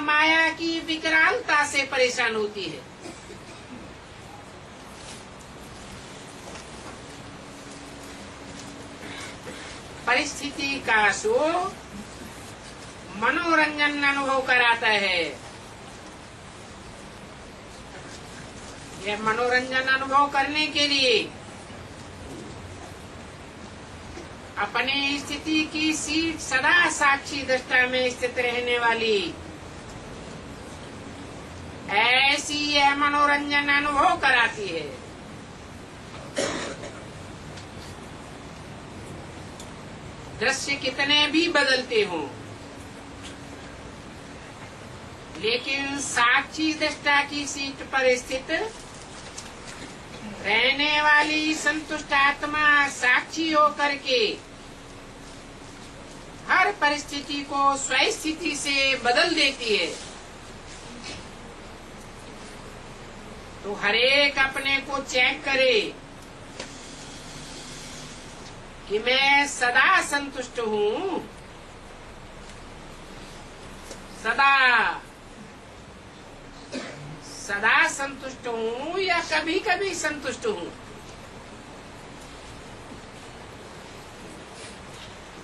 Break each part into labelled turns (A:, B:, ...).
A: माया की विकरालता से परेशान होती है। परिस्थिति का सो मनोरंजन अनुभव कराता है। यह मनोरंजन अनुभव करने के लिए अपनी स्थिति की सीट सदा साक्षी दृष्टा में स्थित रहने वाली ऐसी यह मनोरंजन अनुभव कराती है। दृश्य कितने भी बदलते हों, लेकिन साक्षी दृष्टा की सीट पर स्थित रहने वाली संतुष्ट आत्मा साक्षी होकर के हर परिस्थिति को स्वस्थिति से बदल देती है। तो हरेक अपने को चेक करे कि मैं सदा संतुष्ट हूँ, सदा संतुष्ट हूँ या कभी कभी संतुष्ट हूँ।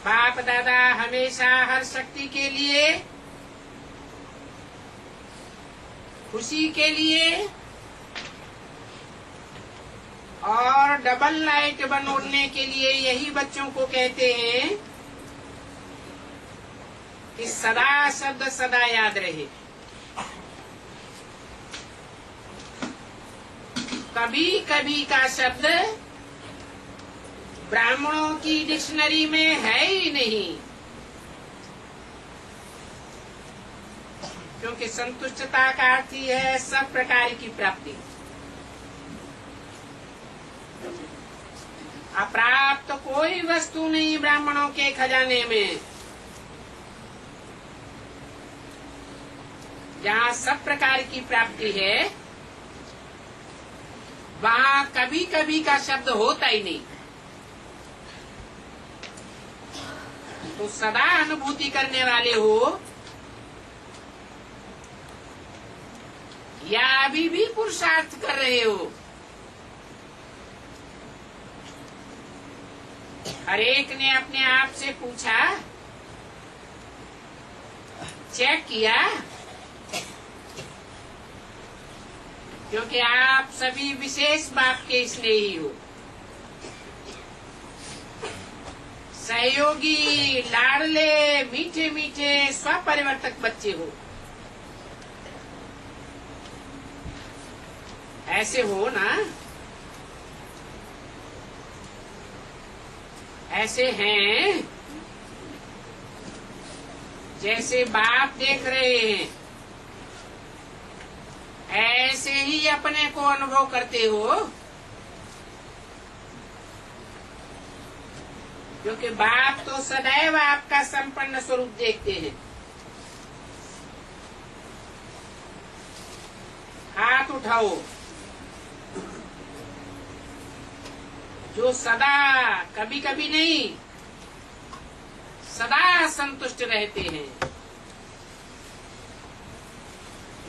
A: बाप दादा हमेशा हर शक्ति के लिए, खुशी के लिए और डबल लाइट बनोड़ने के लिए यही बच्चों को कहते हैं कि सदा शब्द सदा याद रहे। कभी कभी का शब्द ब्राह्मणों की डिक्शनरी में है ही नहीं, क्योंकि संतुष्टता का अर्थ ही है सब प्रकार की प्राप्ति। अप्राप्त कोई वस्तु नहीं ब्राह्मणों के खजाने में। जहाँ सब प्रकार की प्राप्ति है वहाँ कभी कभी का शब्द होता ही नहीं। तो सदा अनुभूति करने वाले हो या अभी भी पुरुषार्थ कर रहे हो, हर एक ने अपने आप से पूछा, चेक किया, क्योंकि आप सभी विशेष बाप के स्नेही हो, सहयोगी, लाडले, मीठे मीठे स्वपरिवर्तक बच्चे हो। ऐसे हो ना? ऐसे हैं जैसे बाप देख रहे हैं, ऐसे ही अपने को अनुभव करते हो, क्योंकि बाप तो सदैव आपका संपन्न स्वरूप देखते हैं। हाथ उठाओ जो सदा, कभी कभी नहीं, सदा संतुष्ट रहते हैं।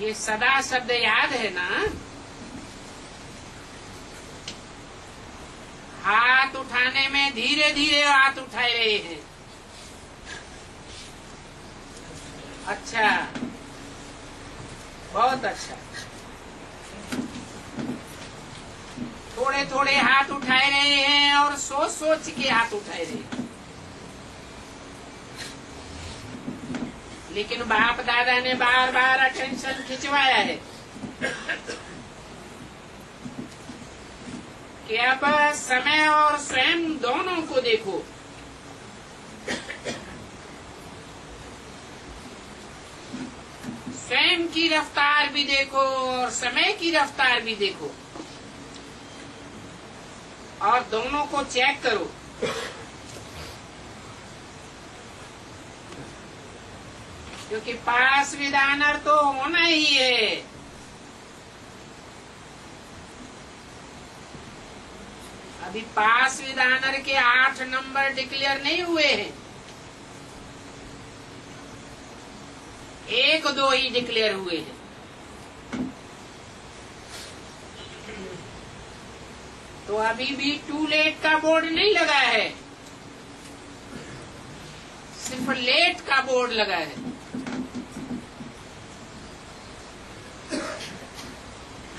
A: ये सदा शब्द याद है ना? हाथ उठाने में धीरे धीरे हाथ उठाए रहे हैं। अच्छा, बहुत अच्छा। थोड़े थोड़े हाथ उठाए रहे हैं और सोच सोच के हाथ उठाए रहे हैं। लेकिन बाप दादा ने बार बार अटेंशन खिंचवाया है कि अब समय और स्वयं दोनों को देखो। स्वयं की रफ्तार भी देखो और समय की रफ्तार भी देखो, और दोनों को चेक करो। क्योंकि पास विद ऑनर तो होना ही है। अभी पास विद ऑनर के 8 नंबर डिक्लेयर नहीं हुए हैं। एक दो ही डिक्लेयर हुए हैं। तो अभी भी टू लेट का बोर्ड नहीं लगा है, सिर्फ लेट का बोर्ड लगा है।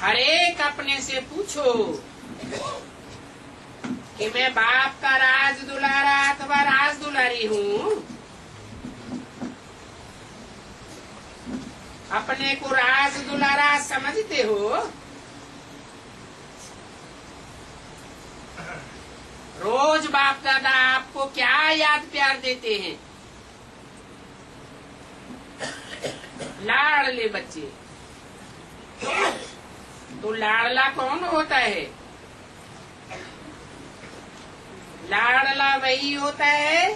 A: हर एक अपने से पूछो कि मैं बाप का राज दुलारा अथवा राज दुलारी हूँ। अपने को राज दुलारा समझते हो? रोज बाप दादा आपको क्या याद प्यार देते हैं? लाडले बच्चे। तो लाडला कौन होता है? लाडला वही होता है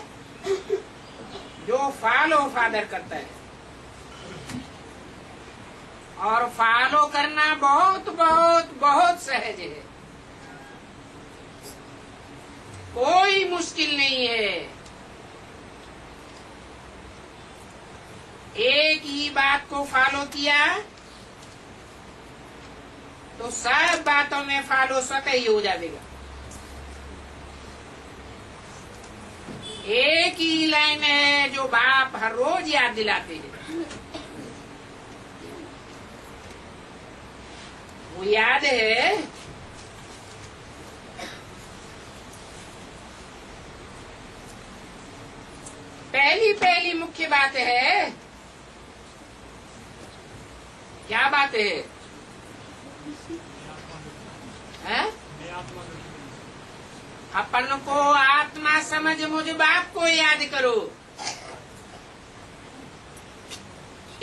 A: जो फॉलो फादर करता है। और फॉलो करना बहुत बहुत बहुत सहज है, कोई मुश्किल नहीं है। एक ही बात को फॉलो किया तो सब बातों में फॉलो स्वतः ही हो जाएगा। एक ही लाइन है जो बाप हर रोज याद दिलाते हैं, वो याद है पहली मुख्य बात है। क्या बात है? अपन को आत्मा समझ मुझ बाप को याद करो।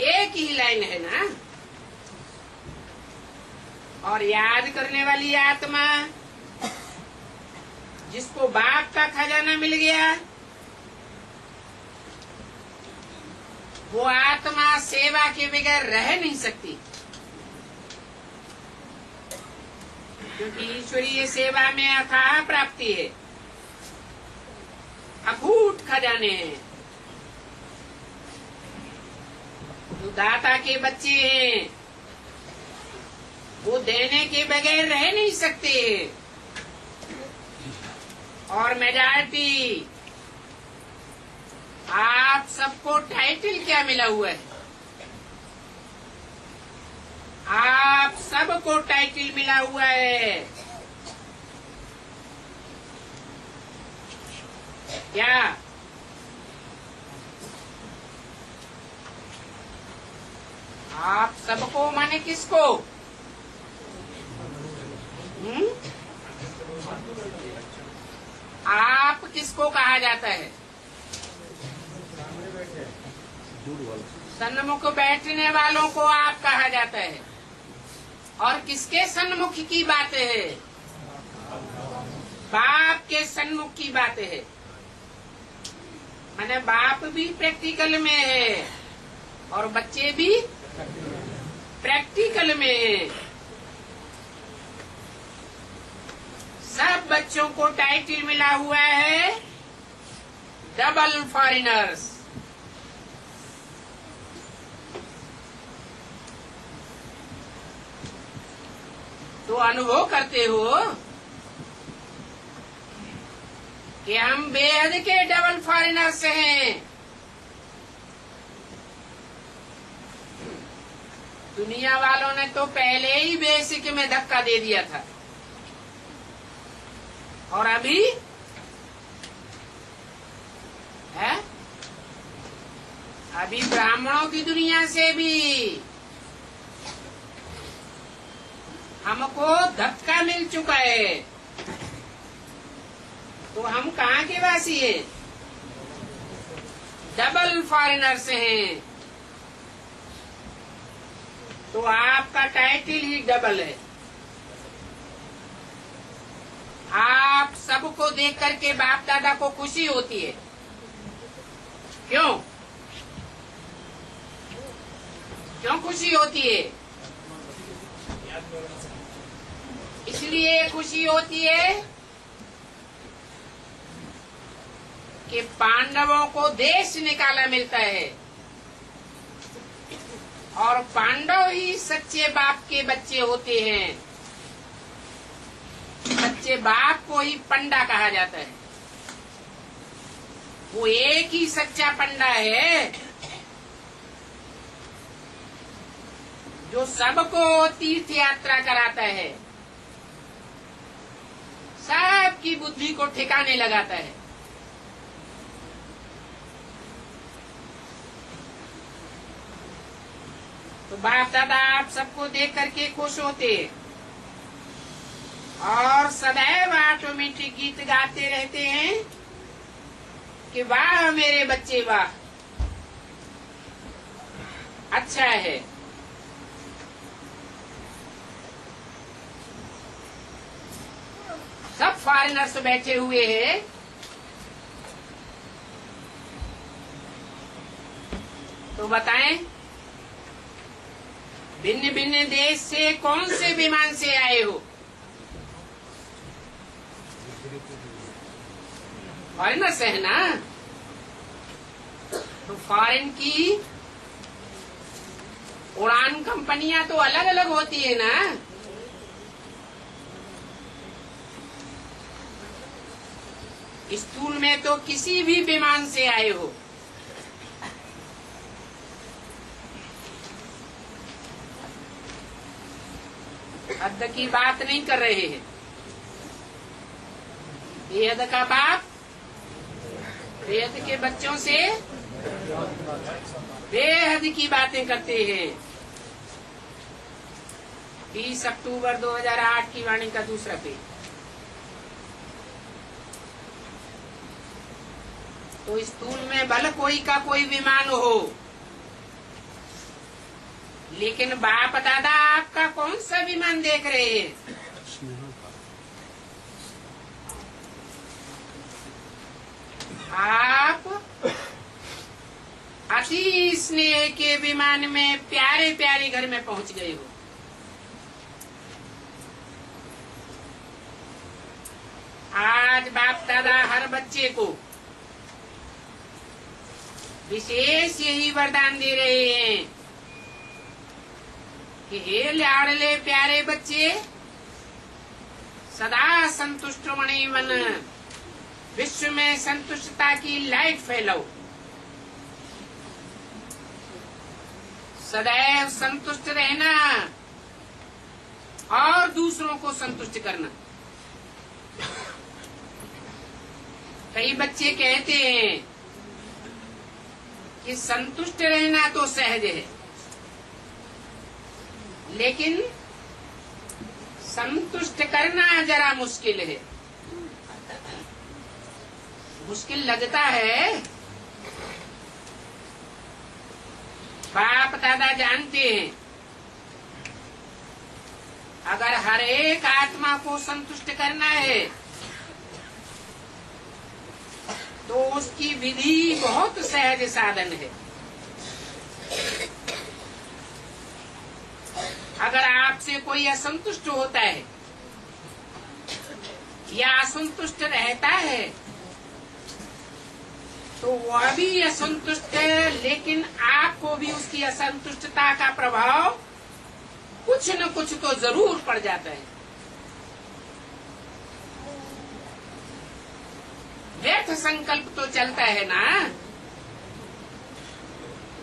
A: एक ही लाइन है ना। और याद करने वाली आत्मा जिसको बाप का खजाना मिल गया, वो आत्मा सेवा के बगैर रह नहीं सकती, क्योंकि ईश्वरीय सेवा में अथाह प्राप्ति है, अकूट खजाने हैं। जो दाता के बच्चे हैं वो देने के बगैर रह नहीं सकते। और मेजॉरिटी, आप सबको टाइटल क्या मिला हुआ है? आप सबको टाइटल मिला हुआ है। क्या? आप सबको माने किसको? आप किसको कहा जाता है? सन्मुख बैठने वालों को आप कहा जाता है। और किसके सन्मुख की बातें है? बाप के सन्मुख की बातें है। माने बाप भी प्रैक्टिकल में है और बच्चे भी प्रैक्टिकल में है। सब बच्चों को टाइटल मिला हुआ है डबल फॉरेनर्स। तो अनुभव करते हो कि हम बेहद के डबल फॉरेनर्स हैं। दुनिया वालों ने तो पहले ही बेसिक में धक्का दे दिया था, और अभी है, अभी ब्राह्मणों की दुनिया से भी हमको धक्का मिल चुका है। तो हम कहाँ के वासी हैं? डबल फॉरेनर्स हैं। तो आपका टाइटल ही डबल है। आप सबको देख करके बाप दादा को खुशी होती है। क्यों? क्यों खुशी होती है? इसलिए खुशी होती है कि पांडवों को देश निकाला मिलता है। और पांडव ही सच्चे बाप के बच्चे होते हैं। सच्चे बाप को ही पंडा कहा जाता है। वो एक ही सच्चा पंडा है जो सबको तीर्थ यात्रा कराता है, सबकी बुद्धि को ठिकाने लगाता है। तो बाप दादा आप सबको देख करके खुश होते और सदैव ऑटोमेटिक गीत गाते रहते हैं कि वाह मेरे बच्चे वाह, अच्छा है। सब फॉरेनर्स बैठे हुए हैं, तो बताएं भिन्न भिन्न देश से कौन से विमान से आए हो? फॉरेनर्स है ना। तो फॉरेन की उड़ान कंपनियां तो अलग अलग होती है ना। स्थूल में तो किसी भी विमान से आए हो, हद की बात नहीं कर रहे हैं। बेहद का बाप बेहद के बच्चों से बेहद की बातें करते हैं। 20 अक्टूबर 2008 की वाणी का दूसरा पेज। तो स्थूल में भले कोई का कोई विमान हो, लेकिन बाप दादा आपका कौन सा विमान देख रहे हैं? आप अति स्नेह के विमान में प्यारे प्यारे घर में पहुंच गए हो। आज बाप दादा हर बच्चे को विशेष यही वरदान दे रहे हैं कि हे लाडले प्यारे बच्चे, सदा संतुष्ट मणि मन, विश्व में संतुष्टता की लाइट फैलाओ। सदैव संतुष्ट रहना और दूसरों को संतुष्ट करना। कई बच्चे कहते हैं कि संतुष्ट रहना तो सहज है, लेकिन संतुष्ट करना जरा मुश्किल है। मुश्किल लगता है। बाप दादा जानते हैं अगर हर एक आत्मा को संतुष्ट करना है तो उसकी विधि बहुत सहज साधन है। अगर आपसे कोई असंतुष्ट होता है या असंतुष्ट रहता है तो वह भी असंतुष्ट है, लेकिन आपको भी उसकी असंतुष्टता का प्रभाव कुछ न कुछ तो जरूर पड़ जाता है। व्यर्थ संकल्प तो चलता है ना।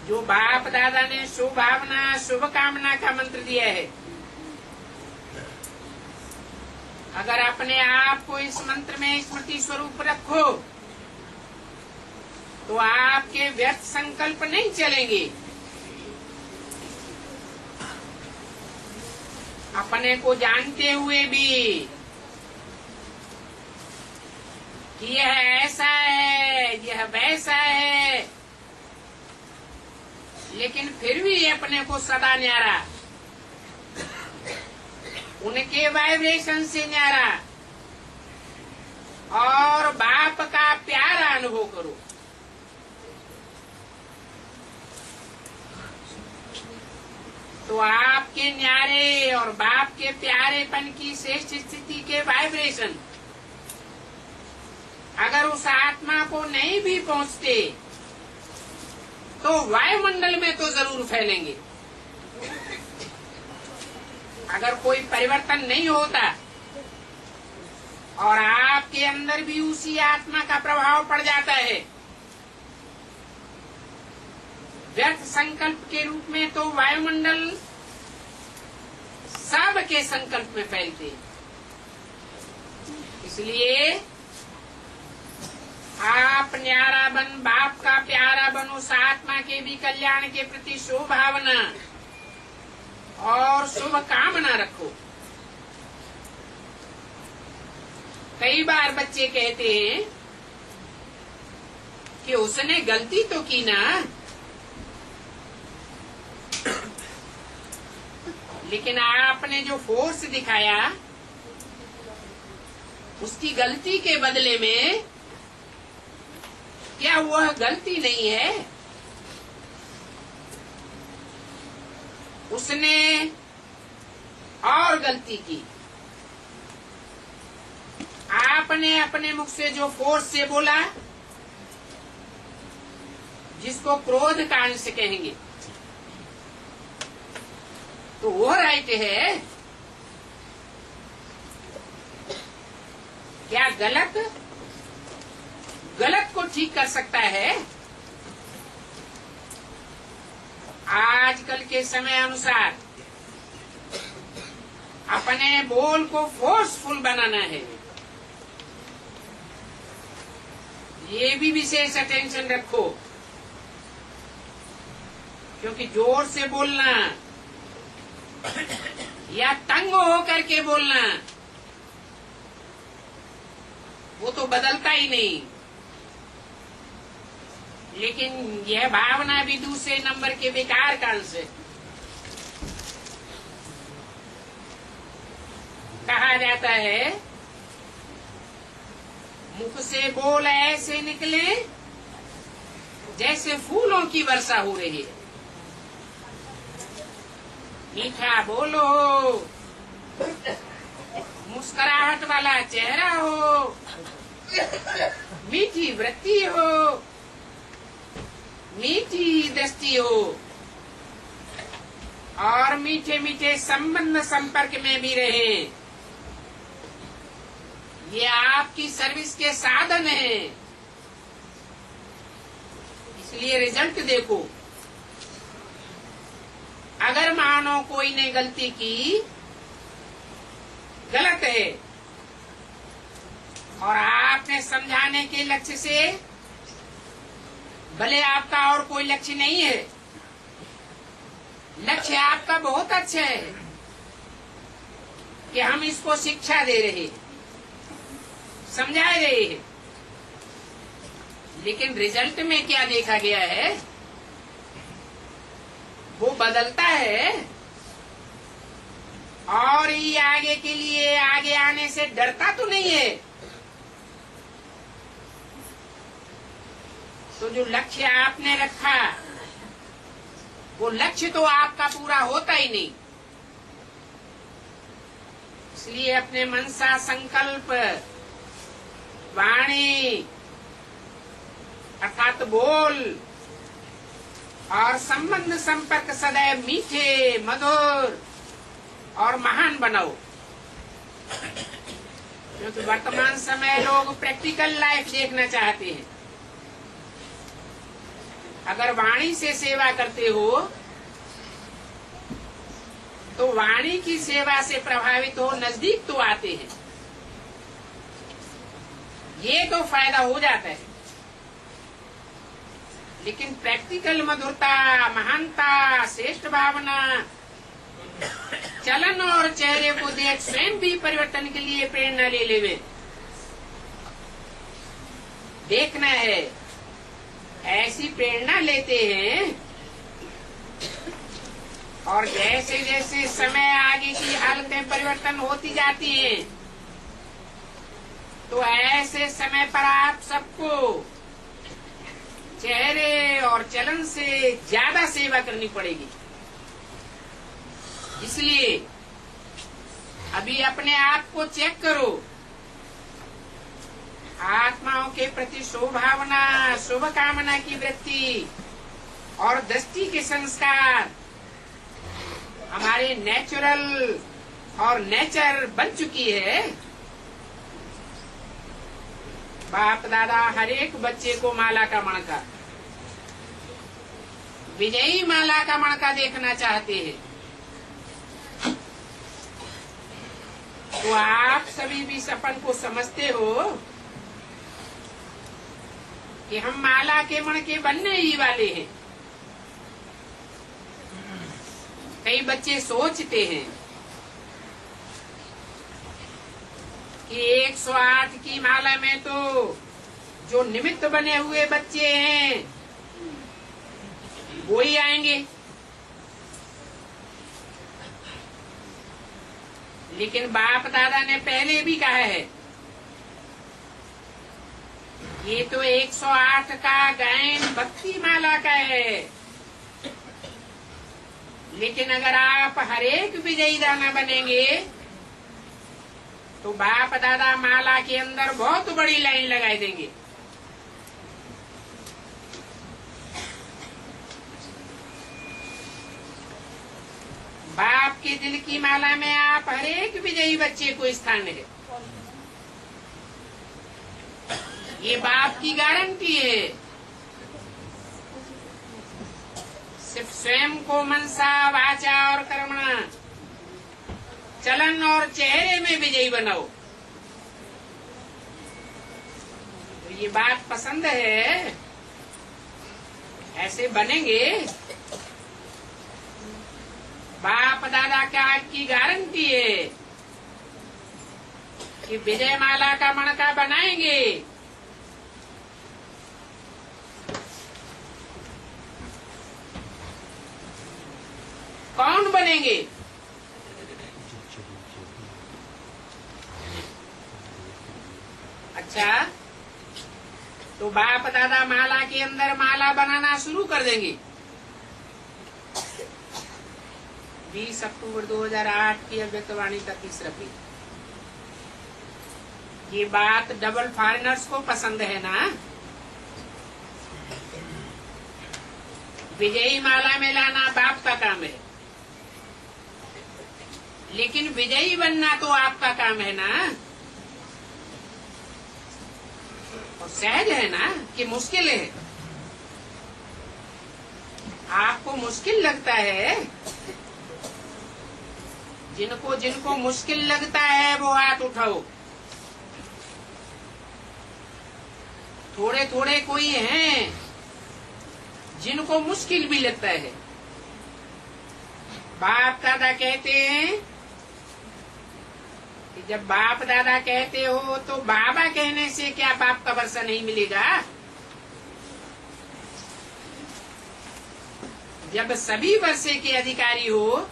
A: जो बाप दादा ने शुभ भावना शुभ कामना का मंत्र दिया है, अगर अपने आप को इस मंत्र में स्मृति स्वरूप रखो तो आपके व्यर्थ संकल्प नहीं चलेंगे। अपने को जानते हुए भी कि यह ऐसा है यह वैसा है, लेकिन फिर भी अपने को सदा न्यारा, उनके वाइब्रेशन से न्यारा और बाप का प्यारा अनुभव करो। तो आपके न्यारे और बाप के प्यारेपन की श्रेष्ठ स्थिति के वाइब्रेशन अगर उस आत्मा को नहीं भी पहुंचते तो वायुमंडल में तो जरूर फैलेंगे। अगर कोई परिवर्तन नहीं होता और आपके अंदर भी उसी आत्मा का प्रभाव पड़ जाता है, व्यर्थ संकल्प के रूप में, तो वायुमंडल सब के संकल्प में फैलते हैं। इसलिए आप न्यारा बन, बाप का प्यारा बनो, उस आत्मा के भी कल्याण के प्रति शुभ भावना और शुभ कामना रखो। कई बार बच्चे कहते हैं कि उसने गलती तो की ना, लेकिन आपने जो फोर्स दिखाया उसकी गलती के बदले में क्या वह गलती नहीं है? उसने और गलती की। आपने अपने मुख से जो फोर्स से बोला, जिसको क्रोध का अंश कहेंगे, तो वो राइट है। क्या गलत को ठीक कर सकता है? आजकल के समय अनुसार अपने बोल को फोर्सफुल बनाना है। ये भी विशेष अटेंशन रखो, क्योंकि जोर से बोलना या तंग होकर के बोलना वो तो बदलता ही नहीं, लेकिन यह भावना भी दूसरे नंबर के विकार का अंश है। कहा जाता है मुख से बोल ऐसे निकले जैसे फूलों की वर्षा हो रही है। मीठा बोलो, मुस्कुराहट वाला चेहरा हो, मीठी वृत्ति हो, मीठी दृष्टि हो, और मीठे मीठे संबंध संपर्क में भी रहे। ये आपकी सर्विस के साधन है। इसलिए रिजल्ट देखो। अगर मानो कोई ने गलती की, गलत है, और आपने समझाने के लक्ष्य से, भले आपका और कोई लक्ष्य नहीं है, लक्ष्य आपका बहुत अच्छा है कि हम इसको शिक्षा दे रहे हैं, समझा रहे हैं, लेकिन रिजल्ट में क्या देखा गया है? वो बदलता है और ये आगे के लिए आगे आने से डरता तो नहीं है। तो जो लक्ष्य आपने रखा, वो लक्ष्य तो आपका पूरा होता ही नहीं। इसलिए अपने मनसा संकल्प, वाणी अर्थात बोल और संबंध संपर्क सदैव मीठे, मधुर और महान बनाओ। क्योंकि वर्तमान समय लोग प्रैक्टिकल लाइफ देखना चाहते हैं। अगर वाणी से सेवा करते हो तो वाणी की सेवा से प्रभावित हो नजदीक तो आते हैं, ये तो फायदा हो जाता है। लेकिन प्रैक्टिकल मधुरता, महानता, श्रेष्ठ भावना, चलन और चेहरे को देख स्वयं भी परिवर्तन के लिए प्रेरणा ले लेवे। देखना है, ऐसी प्रेरणा लेते हैं और जैसे जैसे समय आगे की हालतें परिवर्तन होती जाती हैं, तो ऐसे समय पर आप सबको चेहरे और चलन से ज्यादा सेवा करनी पड़ेगी। इसलिए अभी अपने आप को चेक करो। आत्माओं के प्रति शुभ भावना, शुभ कामना की वृत्ति और दृष्टि के संस्कार हमारे नेचुरल और नेचर बन चुकी है। बाप दादा हर एक बच्चे को माला का मणका, विजयी माला का मणका देखना चाहते हैं। तो आप सभी भी सपन को समझते हो कि हम माला के मणके बनने ही वाले हैं। कई बच्चे सोचते हैं कि 108 की माला में तो जो निमित्त बने हुए बच्चे हैं वो ही आएंगे, लेकिन बाप दादा ने पहले भी कहा है ये तो 108 का गायन भक्ति माला का है। लेकिन अगर आप हरेक विजयी दाना बनेंगे तो बाप दादा माला के अंदर बहुत बड़ी लाइन लगाई देंगे। बाप के दिल की माला में आप हरेक विजयी बच्चे को स्थान है, ये बाप की गारंटी है। सिर्फ स्वयं को मनसा वाचा और कर्मणा, चलन और चेहरे में विजयी बनाओ। तो ये बात पसंद है, ऐसे बनेंगे। बाप दादा का की गारंटी है कि विजय माला का मणका बनाएंगे। कौन बनेंगे? अच्छा, तो बाप दादा माला के अंदर माला बनाना शुरू कर देंगे। 20 अक्टूबर 2008 की अव्यक्तवाणी का तीसरा पेज। ये बात डबल फॉरेनर्स को पसंद है ना। विजयी माला में लाना बाप का काम है, लेकिन विजयी बनना तो आपका काम है ना। और सहज है ना कि मुश्किल है? आपको मुश्किल लगता है? जिनको जिनको मुश्किल लगता है वो हाथ उठाओ। थोड़े थोड़े कोई हैं जिनको मुश्किल भी लगता है। बाप दादा कहते हैं कि जब बाप दादा कहते हो तो बाबा कहने से क्या बाप का वर्षा नहीं मिलेगा? जब सभी वर्षे के अधिकारी हो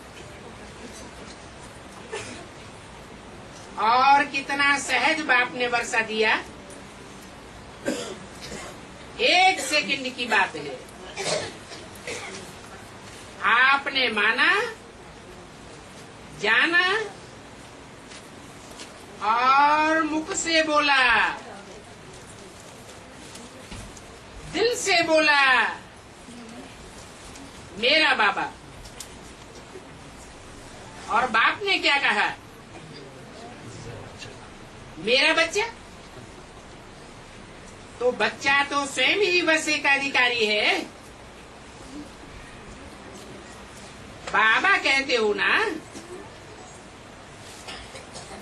A: और कितना सहज बाप ने वर्षा दिया। 1 सेकंड की बात है, आपने माना, जाना और मुख से बोला, दिल से बोला मेरा बाबा। और बाप ने क्या कहा? मेरा बच्चा। तो बच्चा तो स्वयं ही वर्षे का अधिकारी है। बाबा कहते हो ना,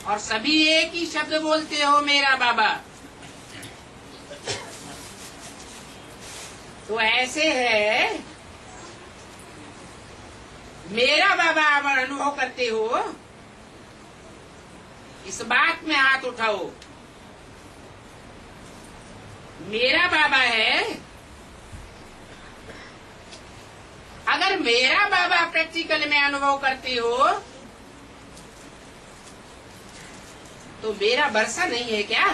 A: और सभी एक ही शब्द बोलते हो मेरा बाबा। तो ऐसे है, मेरा बाबा आप अनुभव करते हो, इस बात में हाथ उठाओ। मेरा बाबा है। अगर मेरा बाबा प्रैक्टिकल में अनुभव करते हो तो मेरा वर्षा नहीं है क्या?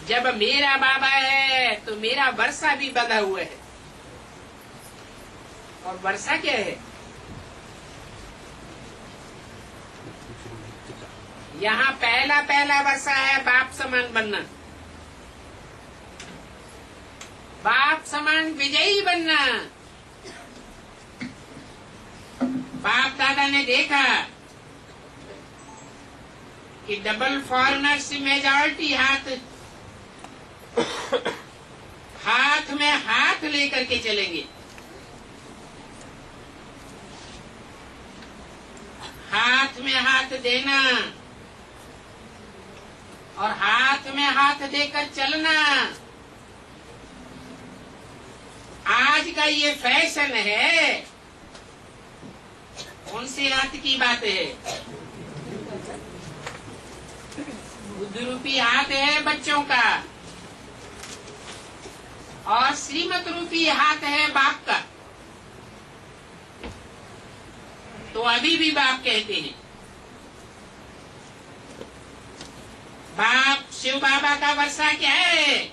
A: जब मेरा बाबा है तो मेरा वर्षा भी बंधा हुआ है। और वर्षा क्या है? यहाँ पहला वर्षा है बाप समान बनना, बाप समान विजयी बनना। बाप दादा ने देखा कि डबल फॉरेनर्स मेजॉरिटी हाथ में हाथ लेकर के चलेंगे। हाथ में हाथ देना और हाथ में हाथ देकर चलना आज का ये फैशन है। कौन सी हाथ की बात है? बुद्ध रूपी हाथ है बच्चों का और श्रीमत रूपी हाथ है बाप का। तो अभी भी बाप कहते हैं, बाप शिव बाबा का वर्षा क्या है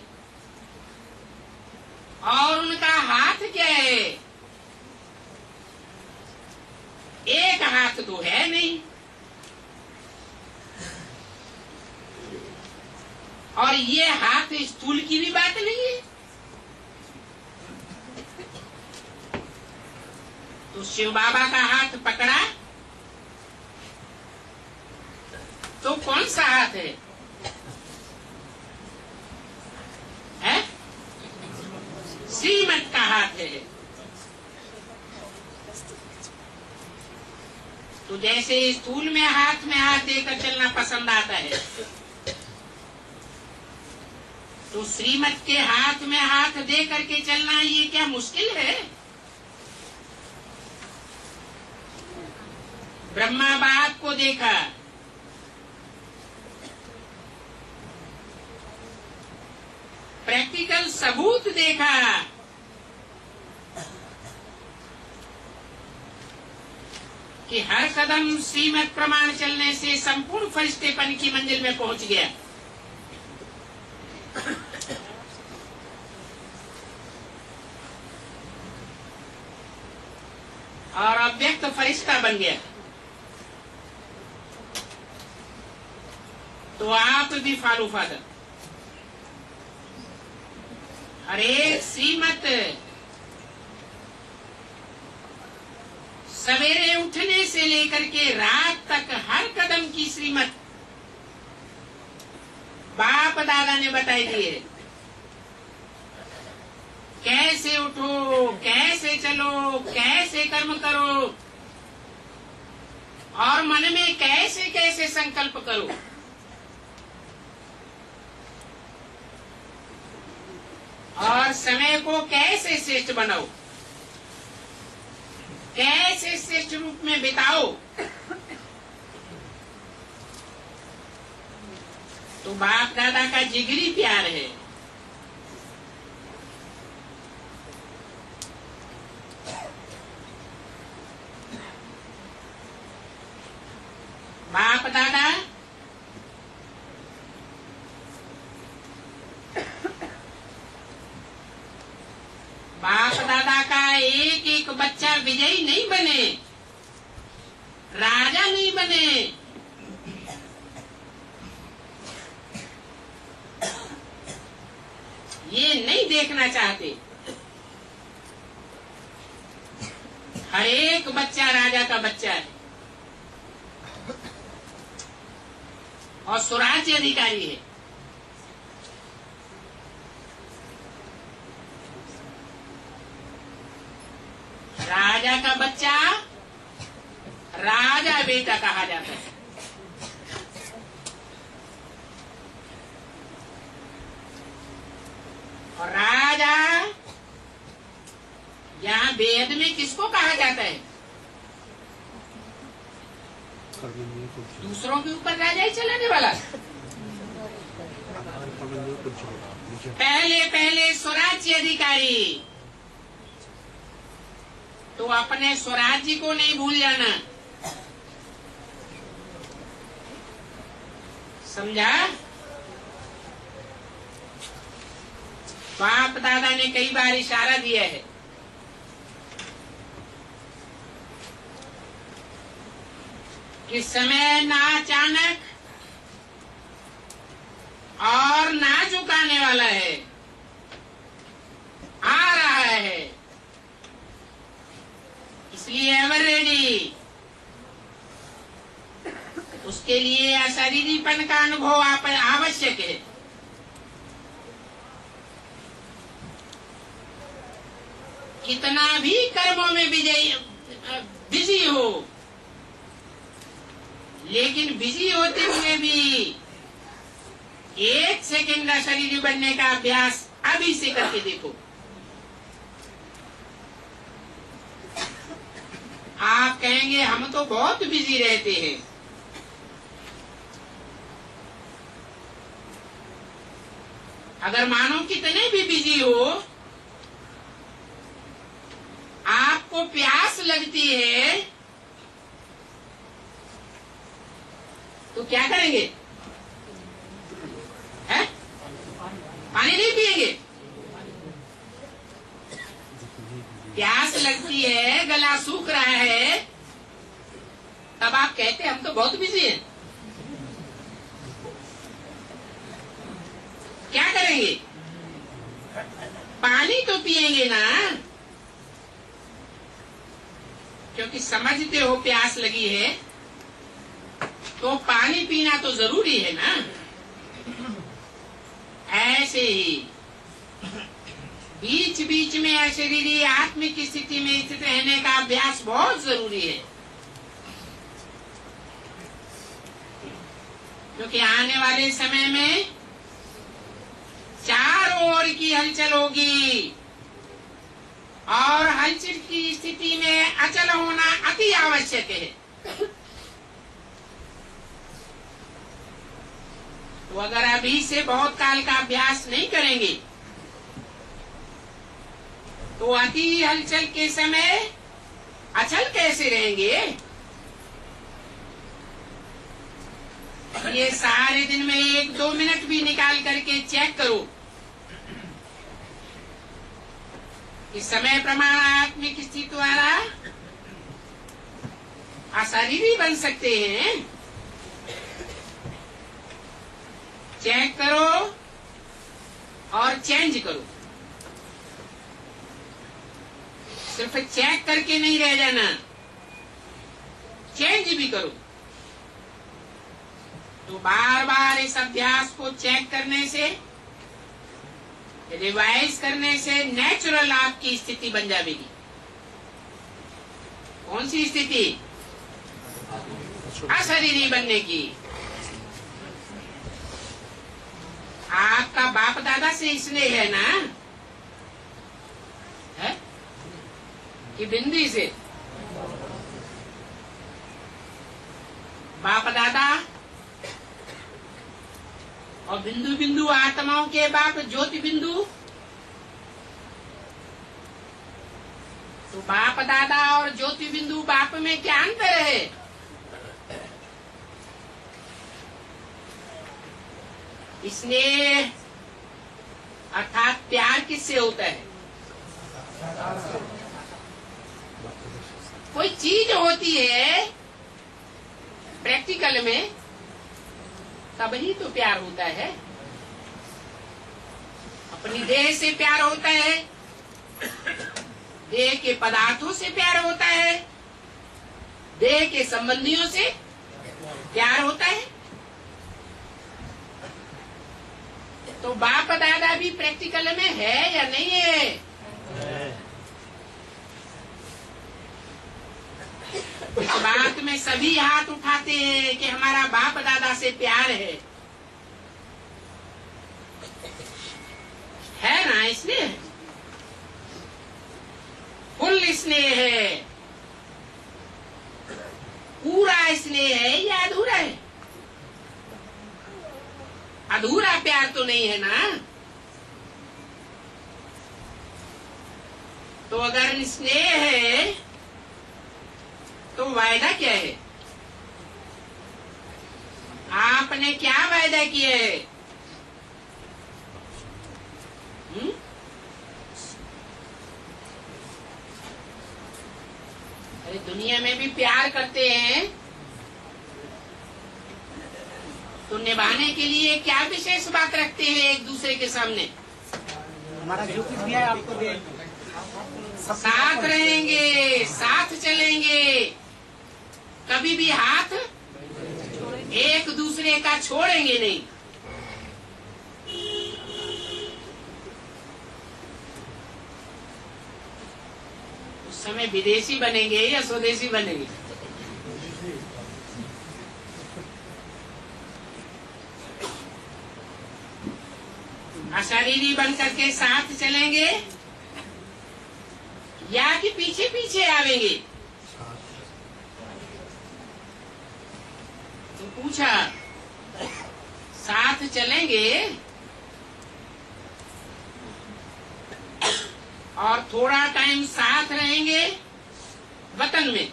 A: और उनका हाथ क्या है? एक हाथ तो है नहीं। और ये हाथ स्थूल की भी बात नहीं है। तो शिव बाबा का हाथ पकड़ा तो कौन सा हाथ है? श्रीमत का हाथ है। तो जैसे स्थूल में हाथ देकर चलना पसंद आता है, तो श्रीमत के हाथ में हाथ दे करके चलना ये क्या मुश्किल है? ब्रह्मा बाप को देखा, प्रैक्टिकल सबूत देखा, कि हर कदम श्रीमत प्रमाण चलने से संपूर्ण फरिश्तेपन की मंजिल में पहुंच गया। और अव्यक्त फरिश्ता बन गया। तो आप भी फॉलो फादर, हर एक श्रीमत सवेरे उठने से लेकर के रात तक हर कदम की श्रीमत बाप दादा ने बताई दी है। कैसे उठो, कैसे चलो, कैसे कर्म करो और मन में कैसे कैसे संकल्प करो। और समय को कैसे श्रेष्ठ बनाओ, कैसे श्रेष्ठ रूप में बिताओ। तो बाप दादा का जिगरी प्यार है। बाप दादा का एक एक बच्चा विजयी नहीं बने, राजा नहीं बने। ये नहीं देखना चाहते। हर एक बच्चा राजा का बच्चा है और स्वराज्य अधिकारी है। राजा का बच्चा राजा बेटा कहा जाता है। और राजा यहाँ वेद में किसको कहा जाता है? दूसरों के ऊपर राजा ही चलाने वाला। पहले पहले स्वराज्य अधिकारी। तो अपने स्वराज्य को नहीं भूल जाना, समझा? बाप दादा ने कई बार इशारा दिया है कि समय ना अचानक और ना झुकाने वाला है, आ रहा है। इसलिए एवर रेडी। इसके लिए अशरीरीपन का अनुभव आवश्यक है। कितना भी कर्मों में बिजी हो, लेकिन बिजी होते हुए भी 1 सेकंड अशरीरी बनने का अभ्यास अभी से करके देखो। आप कहेंगे हम तो बहुत बिजी रहते हैं। अगर मानो कितने भी बिजी हो, आपको प्यास लगती है तो क्या करेंगे? है? पानी नहीं पिएंगे? प्यास लगती है, गला सूख रहा है, तब आप कहते हैं हम तो बहुत बिजी हैं। क्या करेंगे? पानी तो पिएंगे ना, क्योंकि समझते हो प्यास लगी है तो पानी पीना तो जरूरी है ना। ऐसे ही बीच बीच में अशरीरी आत्मिक स्थिति में स्थित रहने का अभ्यास बहुत जरूरी है, क्योंकि आने वाले समय में चारों ओर की हलचल होगी और हलचल की स्थिति में अचल होना अति आवश्यक है। तो अगर अभी से बहुत काल का अभ्यास नहीं करेंगे तो अति हलचल के समय अचल कैसे रहेंगे? ये सारे दिन में 1-2 मिनट भी निकाल करके चेक करो कि समय प्रमाण आत्मिक स्थिति द्वारा अशरीरी बन सकते हैं। चेक करो और चेंज करो। सिर्फ चेक करके नहीं रह जाना, चेंज भी करो। तो बार बार इस अभ्यास को चेक करने से, रिवाइज करने से नेचुरल आपकी स्थिति बन जाएगी। कौन सी स्थिति? अशरीरी बनने की। आपका बाप दादा से स्नेह है ना, है कि बिंदी से? बाप दादा और बिंदु बिंदु आत्माओं के बाप ज्योति बिंदु। तो बाप दादा और ज्योति बिंदु बाप में क्या अंतर है? स्नेह अर्थात प्यार किससे होता है? कोई चीज होती है प्रैक्टिकल में, तब ही तो प्यार होता है। अपनी देह से प्यार होता है, देह के पदार्थों से प्यार होता है, देह के संबंधियों से प्यार होता है। तो बाप दादा भी प्रैक्टिकल में है या नहीं है? इस बात में सभी हाथ उठाते हैं कि हमारा बाप दादा से प्यार है ना? इसलिए फुल स्नेह है, पूरा स्नेह है या अधूरा है? अधूरा प्यार तो नहीं है ना। तो अगर स्नेह है तो वायदा क्या है? आपने क्या वायदा किया है? अरे दुनिया में भी प्यार करते हैं तो निभाने के लिए क्या विशेष बात रखते हैं एक दूसरे के सामने?
B: हमारा जो कुछ भी है आपको दे,
A: साथ रहेंगे, साथ चलेंगे, कभी भी हाथ एक दूसरे का छोड़ेंगे नहीं। उस समय विदेशी बनेंगे या स्वदेशी बनेंगे? अशरीरी बन करके साथ चलेंगे या कि पीछे पीछे आवेंगे? तो पूछा, साथ चलेंगे और थोड़ा टाइम साथ रहेंगे वतन में,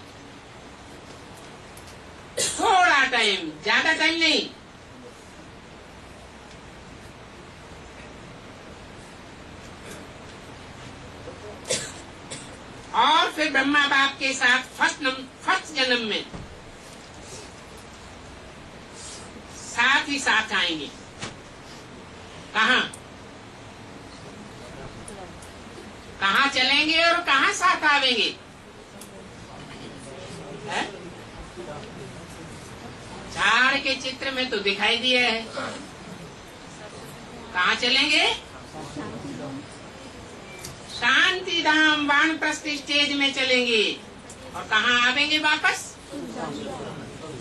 A: थोड़ा टाइम, ज्यादा टाइम नहीं। और फिर ब्रह्मा बाप के साथ फर्स्ट जन्म में साथ ही साथ आएंगे। कहाँ कहाँ चलेंगे और कहाँ साथ आवेंगे? झाड़ के चित्र में तो दिखाई दिया है। कहाँ चलेंगे? शांति धाम वानप्रस्थ स्टेज में चलेंगे। और कहाँ आवेंगे वापस?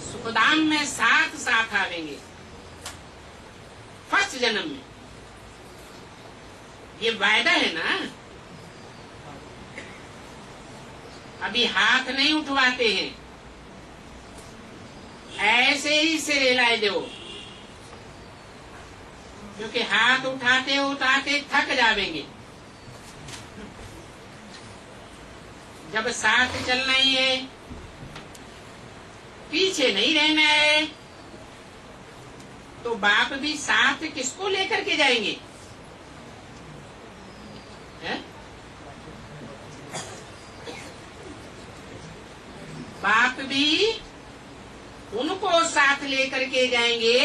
A: सुखधाम में साथ साथ आवेंगे फर्स्ट जन्म में। ये वायदा है ना। अभी हाथ नहीं उठवाते हैं, ऐसे ही सिर हिलाए दो, क्योंकि हाथ उठाते उठाते थक जावेंगे। जब साथ चलना ही है, पीछे नहीं रहना है, तो बाप भी साथ किसको लेकर के जाएंगे? है? बाप भी उनको साथ लेकर के जाएंगे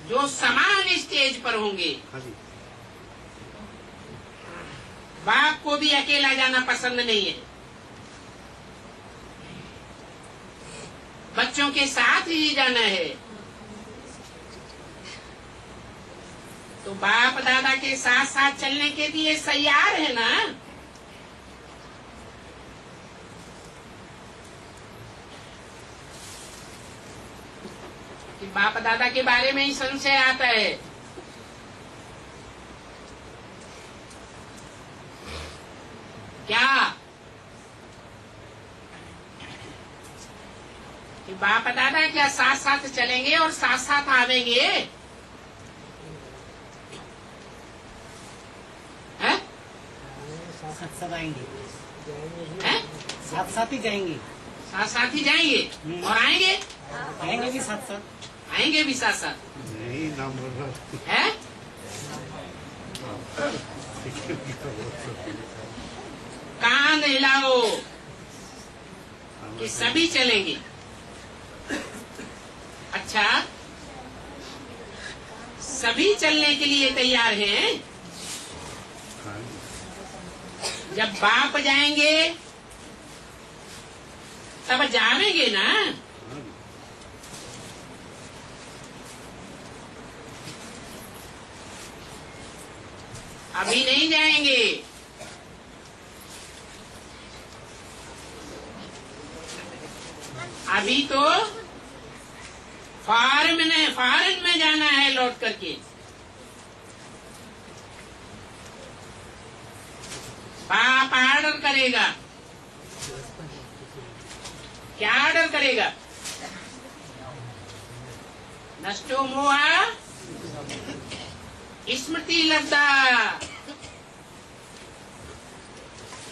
A: जो समान स्टेज पर होंगे। बाप को भी अकेला जाना पसंद नहीं है, बच्चों के साथ ही जाना है। तो बाप दादा के साथ साथ चलने के लिए तैयार है ना। कि बाप दादा के बारे में ही संशय आता है। क्या कि बाप दादा क्या साथ साथ चलेंगे और साथ साथ आवेंगे? हैं?
B: साथ साथ आएंगे,
A: हैं?
B: साथ साथ ही जाएंगे,
A: साथ साथ ही जाएंगे और आएंगे,
B: आएंगे भी साथ साथ,
A: आएंगे भी साथ साथ।
C: नहीं नाम बोल रहा
A: है? कान हिलाओ कि सभी चलेंगे। अच्छा, सभी चलने के लिए तैयार हैं। जब बाप जाएंगे तब जावेंगे ना। अभी नहीं जाएंगे। अभी तो फॉरेन में जाना है लौट करके। बाप ऑर्डर करेगा। क्या ऑर्डर करेगा? नष्टो मोहा स्मृति लब्धा।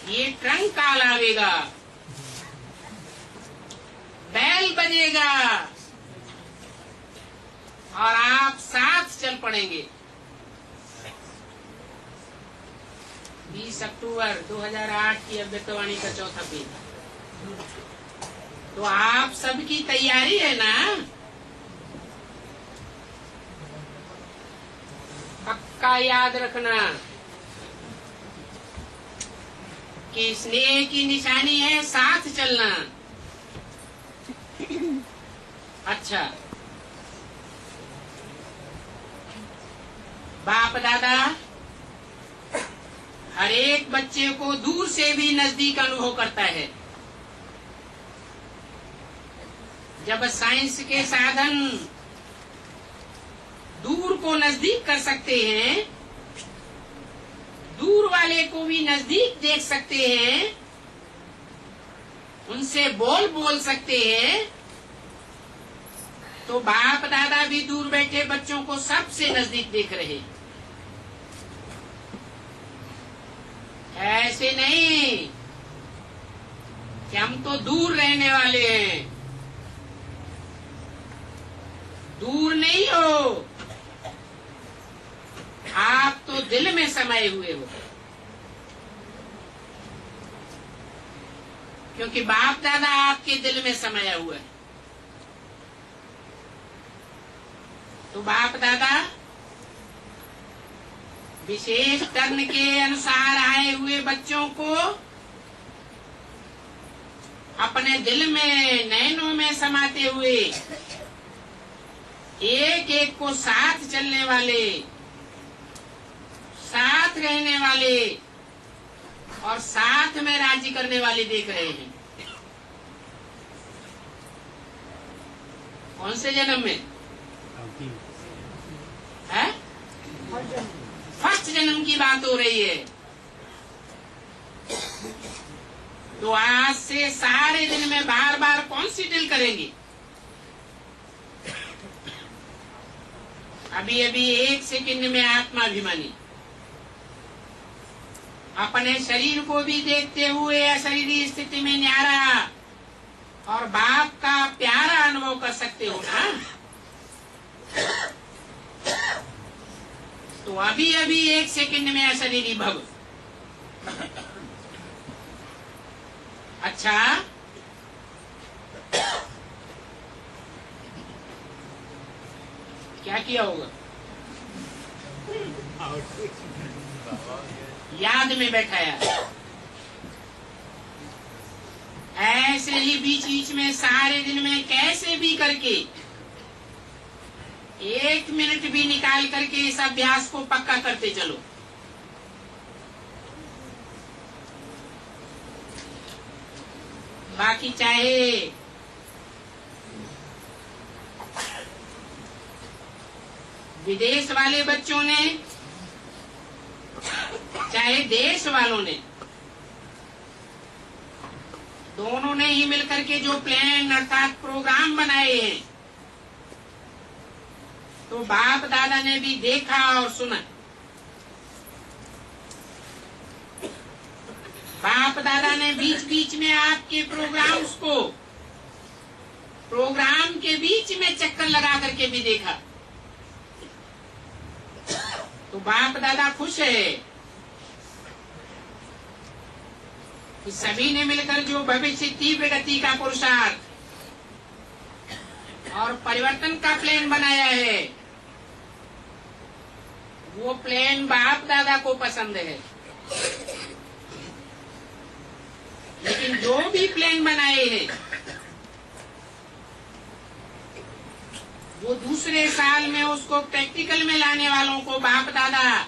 A: ये ट्रंक काल आवेगा, बैल बजेगा और आप साथ चल पड़ेंगे। 20 अक्टूबर 2008 की अव्यक्तवाणी का चौथा पेज। तो आप सबकी तैयारी है ना? पक्का याद रखना कि स्नेह की निशानी है साथ चलना। अच्छा, बाप दादा हर एक बच्चे को दूर से भी नजदीक अनुभव करता है। जब साइंस के साधन दूर को नजदीक कर सकते हैं, दूर वाले को भी नजदीक देख सकते हैं, उनसे बोल सकते हैं, तो बाप दादा भी दूर बैठे बच्चों को सबसे नजदीक देख रहे हैं। ऐसे नहीं कि हम तो दूर रहने वाले हैं। दूर नहीं हो, आप तो दिल में समाये हुए हो, क्योंकि बाप दादा आपके दिल में समाया हुआ है। तो बाप दादा विशेष टर्न के अनुसार आए हुए बच्चों को अपने दिल में, नैनों में समाते हुए एक एक को साथ चलने वाले, साथ रहने वाले और साथ में राजी करने वाले देख रहे हैं। कौन से जन्म में है? फर्स्ट जन्म की बात हो रही है। तो आज से सारे दिन में बार बार कौन सी ड्रिल करेंगे? अभी अभी 1 सेकंड में आत्माभिमानी अपने शरीर को भी देखते हुए अशरीरी स्थिति में न्यारा और बाप का प्यारा अनुभव कर सकते हो ना। तो अभी अभी 1 सेकंड में अशरीरी भव। अच्छा, क्या किया होगा? याद में बैठाया। ऐसे ही बीच बीच में सारे दिन में कैसे भी करके 1 मिनट भी निकाल करके इस अभ्यास को पक्का करते चलो। बाकी चाहे विदेश वाले बच्चों ने, चाहे देश वालों ने, दोनों ने ही मिलकर के जो प्लान अर्थात प्रोग्राम बनाए हैं, तो बाप दादा ने भी देखा और सुना। बाप दादा ने बीच बीच में आपके प्रोग्राम्स को प्रोग्राम के बीच में चक्कर लगा करके भी देखा। तो बाप दादा खुश है कि सभी ने मिलकर जो भविष्य तीव्र गति का पुरुषार्थ और परिवर्तन का प्लान बनाया है, वो प्लान बाप दादा को पसंद है। लेकिन जो भी प्लान बनाए हैं वो दूसरे साल में उसको प्रैक्टिकल में लाने वालों को बाप दादा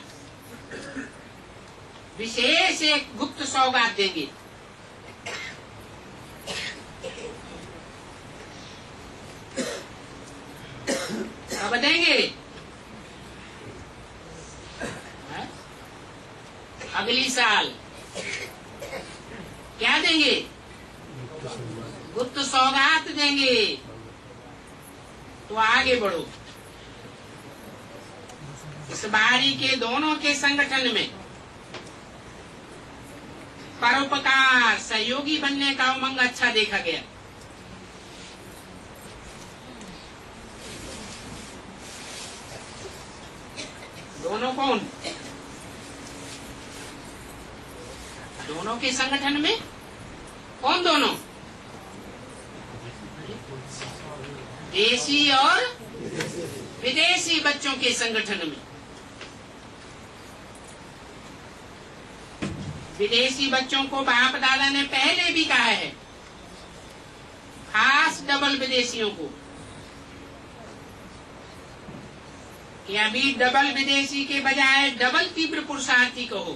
A: विशेष एक गुप्त सौगात देंगे। कब देंगे? अगली साल। क्या देंगे? गुप्त सौगात देंगे। तो आगे बढ़ो। इस बारी के दोनों के संगठन में परोपकार, सहयोगी बनने का उमंग अच्छा देखा गया। दोनों कौन? दोनों के संगठन में कौन? दोनों देशी और विदेशी बच्चों के संगठन में। विदेशी बच्चों को बाप दादा ने पहले भी कहा है, खास डबल विदेशियों को कि अभी डबल विदेशी के बजाय डबल तीव्र पुरुषार्थी कहो।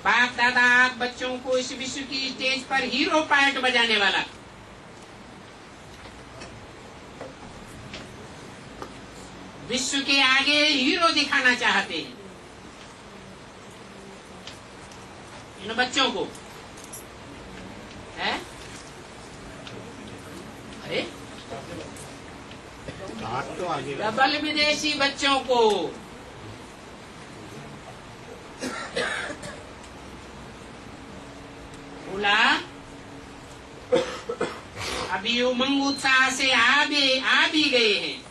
A: बाप दादा आप बच्चों को इस विश्व की स्टेज पर हीरो पार्ट बजाने वाला, विश्व के आगे हीरो दिखाना चाहते हैं इन बच्चों को, है? अरे
C: तो आगे
A: डबल विदेशी बच्चों को बोला अभी उमंग उत्साह से आ भी गए हैं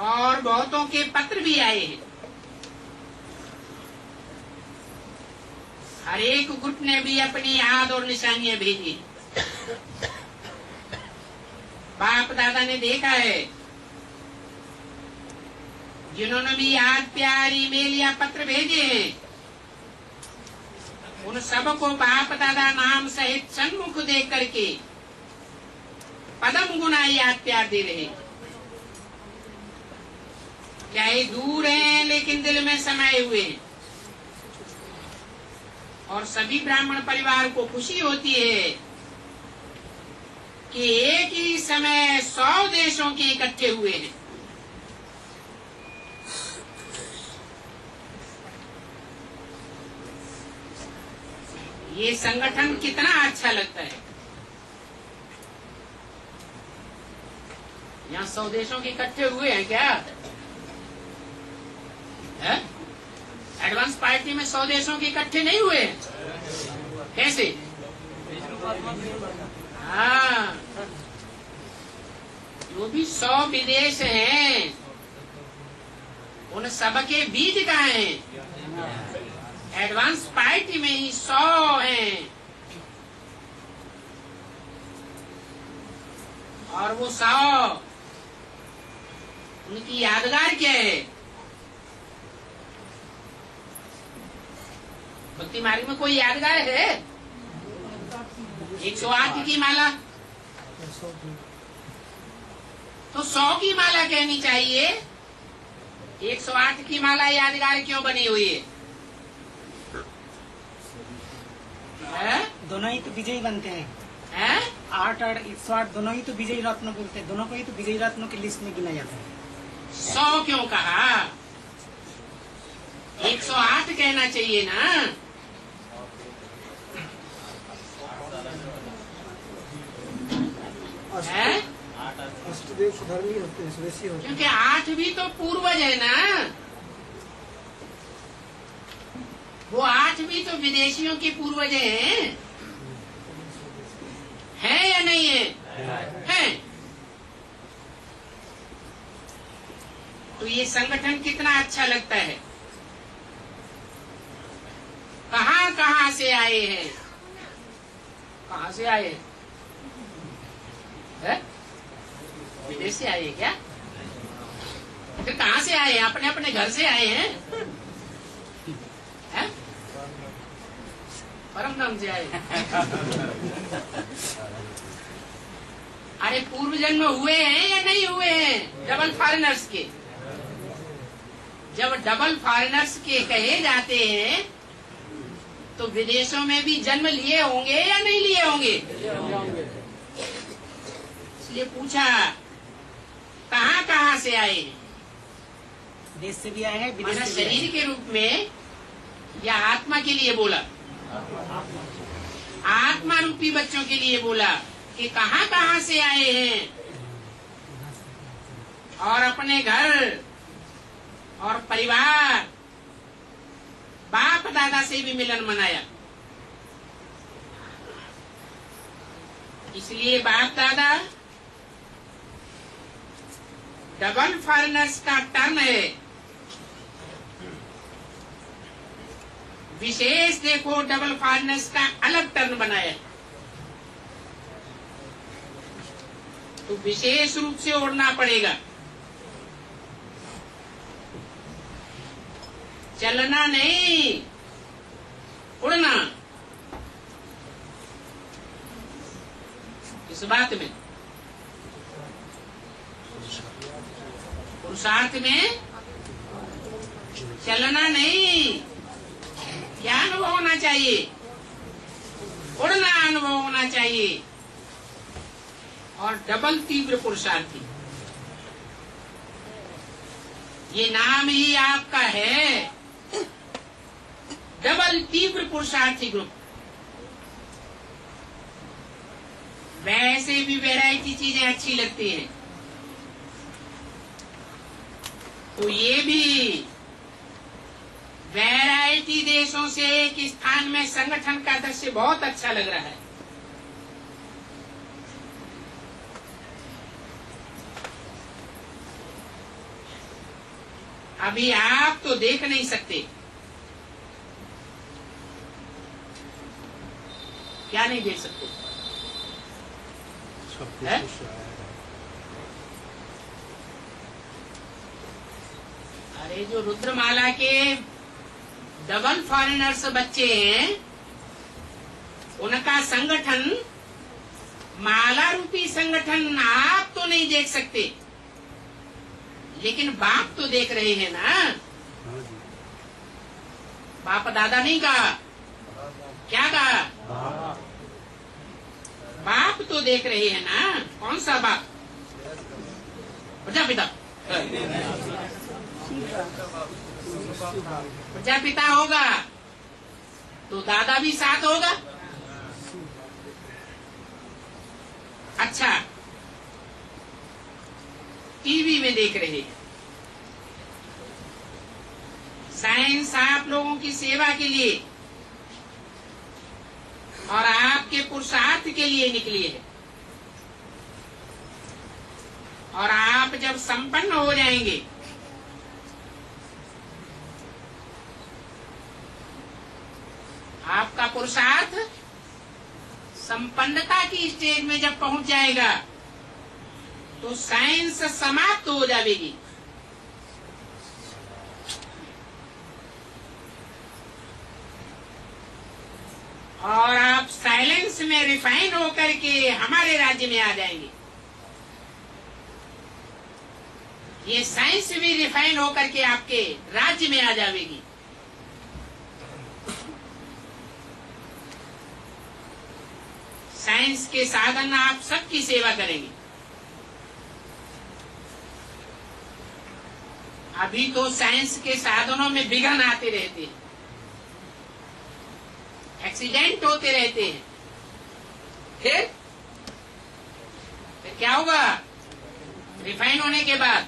A: और बहुतों के पत्र भी आए हैं। हर एक ग्रुप ने भी अपनी याद और निशानियां भेजी। बाप दादा ने देखा है जिन्होंने भी याद प्यार ईमेल या पत्र भेजे हैं, उन सबको बाप दादा नाम सहित सन्मुख देख करके पदम गुना याद प्यार दे रहे हैं। चाहे दूर हैं लेकिन दिल में समाये हुए हैं। और सभी ब्राह्मण परिवार को खुशी होती है कि एक ही समय 100 देशों के इकट्ठे हुए हैं। ये संगठन कितना अच्छा लगता है। यहाँ 100 देशों के इकट्ठे हुए हैं क्या है? एडवांस पार्टी में 100 देशों के इकट्ठे नहीं हुए हैं। कैसे? हाँ, जो भी 100 विदेश हैं उन सबके बीज कहाँ हैं? एडवांस पार्टी में ही 100 हैं। और वो 100 उनकी यादगार क्या है? भक्ति मार्ग में कोई यादगार है? 108 की माला तो 100 की माला कहनी चाहिए। 108 की माला यादगार क्यों बनी हुई है?
B: दोनों ही तो विजयी बनते हैं। 8 और 108 दोनों ही तो विजयी रत्न बोलते हैं। दोनों को ही तो विजयी रत्नों की लिस्ट में गिना जाता है।
A: 100 क्यों कहा? 108 कहना चाहिए ना।
D: अष्टदेव सुधर्मी होते हैं, स्वदेशी होते हैं।
A: क्योंकि 8 भी तो पूर्वज है ना। वो 8 भी तो विदेशियों के पूर्वज हैं। है या नहीं है? है। तो ये संगठन कितना अच्छा लगता है। कहाँ कहाँ से आए हैं? कहाँ से आए हैं? विदेश से आए हैं क्या? फिर कहाँ से आए हैं? अपने अपने घर से आए हैं? परम धाम से आए। अरे पूर्व जन्म हुए हैं या नहीं हुए हैं डबल फॉरेनर्स के? जब डबल फॉरेनर्स के कहे जाते हैं तो विदेशों में भी जन्म लिए होंगे या नहीं लिए होंगे? इसलिए पूछा कहाँ कहाँ से आए हैं?
B: देश से भी आए हैं, विदेश
A: माना
B: से भी आए
A: शरीर
B: हैं।
A: के रूप में या आत्मा के लिए बोला? आत्मा रूपी बच्चों के लिए बोला कि कहाँ कहाँ से आए हैं। और अपने घर और परिवार बाप दादा से भी मिलन मनाया। इसलिए बाप दादा डबल फॉरेनर्स का टर्म है। विशेष देखो डबल फॉरेनर्स का अलग टर्म बनाया तो विशेष रूप से ओढ़ना पड़ेगा। चलना नहीं, उड़ना। इस बात में पुरुषार्थ में चलना नहीं, क्या अनुभव होना चाहिए? उड़ना अनुभव होना चाहिए। और डबल तीव्र पुरुषार्थी, ये नाम ही आपका है, डबल तीव्र पुरुषार्थी ग्रुप। वैसे भी वैरायटी चीजें अच्छी लगती हैं, तो ये भी वैरायटी देशों से एक स्थान में संगठन का दृश्य बहुत अच्छा लग रहा है। अभी आप तो देख नहीं सकते, क्या नहीं देख सकते?
C: सब कुछ
A: है?
C: तो है।
A: अरे जो रुद्रमाला के डबल फॉरेनर्स बच्चे हैं, उनका संगठन, माला रूपी संगठन आप तो नहीं देख सकते, लेकिन बाप तो देख रहे हैं ना।
C: हाँ जी।
A: बाप दादा नहीं कहा, क्या कहा? बाप तो देख रहे हैं ना। कौन सा बाप? प्रजापिता। प्रजापिता होगा तो दादा भी साथ होगा। अच्छा, टीवी में देख रहे हैं, साइंस आप लोगों की सेवा के लिए और आपके पुरुषार्थ के लिए निकली है, और आप जब संपन्न हो जाएंगे आपका पुरुषार्थ संपन्नता की स्टेज में जब पहुंच जाएगा तो साइंस समाप्त हो जाएगी। और आप साइलेंस में रिफाइन होकर के हमारे राज्य में आ जाएंगे। ये साइंस भी रिफाइन होकर के आपके राज्य में आ जाएगी। साइंस के साधन आप सबकी सेवा करेंगे। अभी तो साइंस के साधनों में विघ्न आते रहते हैं, एक्सीडेंट होते रहते हैं। फिर क्या होगा? रिफाइन होने के बाद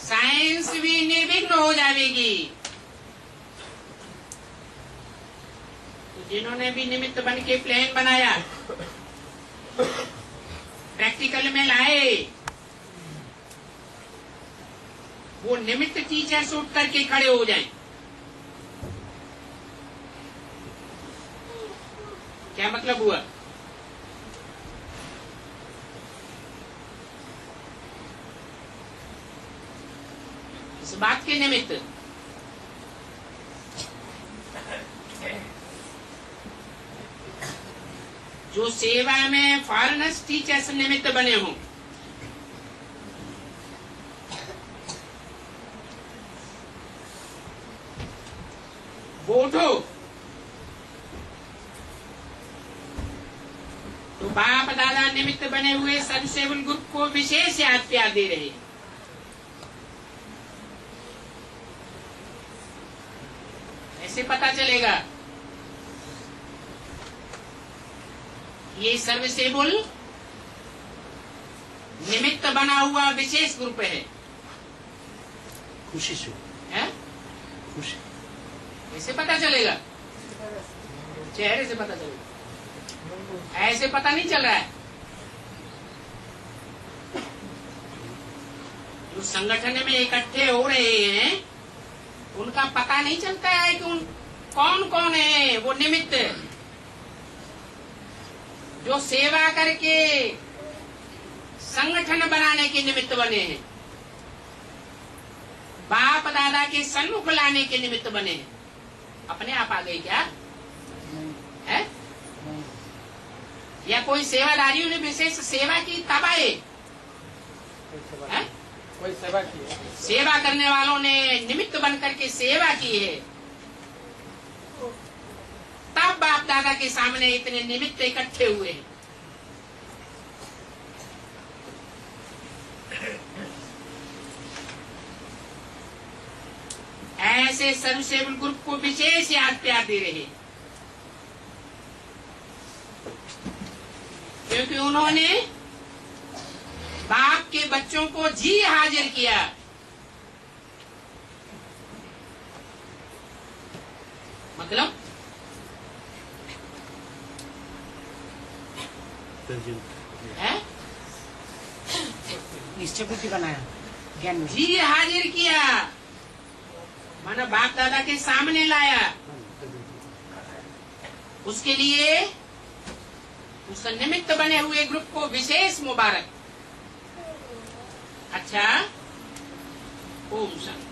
A: साइंस भी निर्विघ्न हो जाएगी। तो जिन्होंने भी निमित्त बन के प्लान बनाया, प्रैक्टिकल में लाए, वो निमित्त टीचर्स उठ करके खड़े हो जाएं। क्या मतलब हुआ? इस बात के निमित्त जो सेवा में फॉरेनर्स टीचर्स निमित्त बने हों, वो उठो तो बाप दादा निमित्त बने हुए सर्वसेवन ग्रुप को विशेष याद प्यार दे रहे हैं। ऐसे पता चलेगा ये सर्वसेवुल निमित्त बना हुआ विशेष ग्रुप है।
C: खुशी से,
A: है?
C: खुशी।
A: ऐसे पता चलेगा, चेहरे से पता चलेगा, ऐसे पता नहीं चल रहा है। जो संगठन में इकट्ठे हो रहे हैं उनका पता नहीं चलता है कि कौन कौन है वो निमित्त जो सेवा करके संगठन बनाने के निमित्त बने हैं, बाप दादा के सन्मुख लाने के निमित्त बने हैं। अपने आप आ गए क्या? है? या कोई सेवादारियों ने विशेष सेवा की तब आए, हैं?
D: कोई सेवा की है।
A: सेवा करने वालों ने निमित्त बन करके सेवा की है, तब बाप दादा के सामने इतने निमित्त इकट्ठे हुए हैं। ऐसे सर्वसेवक ग्रुप को विशेष याद प्यार दे रहे हैं, क्योंकि उन्होंने बाप के बच्चों को जी हाजिर किया। मतलब है
B: निश्चय बुद्धि बनाया, ज्ञान में
A: जी हाजिर किया, माना बाप दादा के सामने लाया। उसके लिए उस निमित्त बने हुए ग्रुप को विशेष मुबारक। अच्छा, ओम शांति।